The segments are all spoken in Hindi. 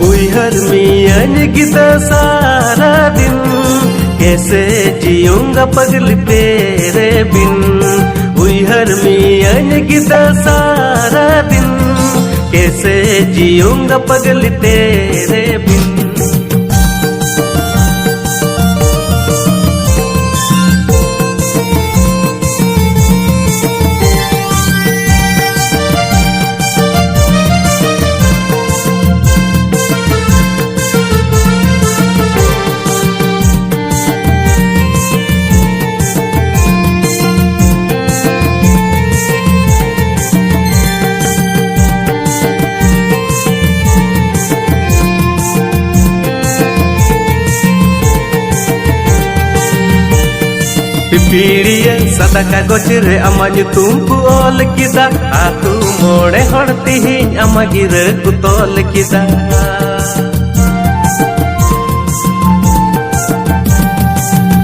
उइहर मियन गिदा सारा दिन, कैसे जीऊंगा पगली तेरे बिन। उइहर मियन गिदा सारा दिन, कैसे जीऊंगा पगली तेरे बिन। पिपीड़िया सदा कागज रे आमा ᱧᱩᱛᱩᱢ ᱠᱚ ᱚᱞ ᱠᱮᱫᱟ, ᱟᱛᱩ ᱢᱚᱬᱮ ᱦᱚᱲ ᱛᱤᱦᱤᱧ ᱟᱢᱟ ᱜᱤᱨᱟᱹ ᱠᱚ ᱛᱚᱞ ᱠᱮᱫᱟ।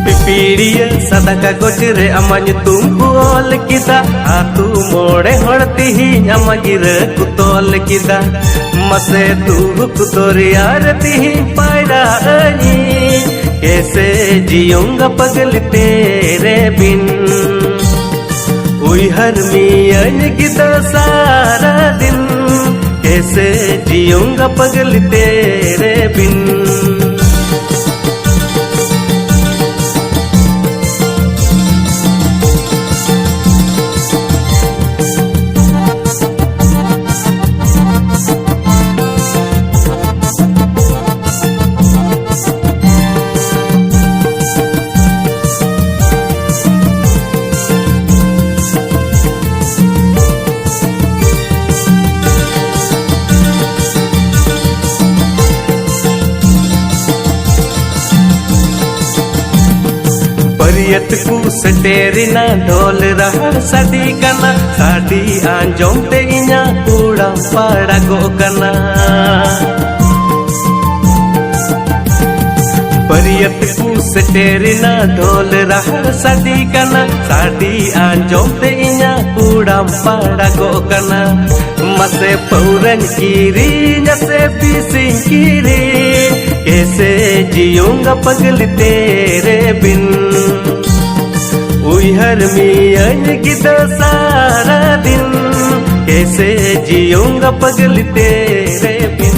पिपीड़िया सदा कागज रे आमा ᱧᱩᱛᱩᱢ ᱠᱚ ᱚᱞ ᱠᱮᱫᱟ, ᱟᱛᱩ ᱢᱚᱬᱮ ᱦᱚᱲ ᱛᱤᱦᱤᱧ ᱟᱢᱟ ᱜᱤᱨᱟᱹ ᱠᱚ ᱛᱚᱞ ᱠᱮᱫᱟ। ᱢᱟᱥᱮ ᱫᱩᱠ दरिया रे तिहिᱧ ᱯᱟᱭᱨᱟᱜ-ᱟᱹᱧ, कैसे जीऊंगा पगली तेरे बिन। उइहर मियन गिदा सारा दिन, कैसे जीऊंगा पगली तेरे बिन। बरियत को सटेरिना ढोल रहा साडी कना, साडी आंजोम ते इña कूड़ा पाड़ा गो कना। बरियत को सटेरिना ढोल रहा साडी कना, साडी आंजोम ते इña कूड़ा पाड़ा गो कना। मसे पौरन कीरी नसे पीसिंग कीरी, कैसे जीऊंगा पगली तेरे बिन। उइहर मियन गिदा सारा दिन, कैसे जीऊंगा पगली तेरे बिन।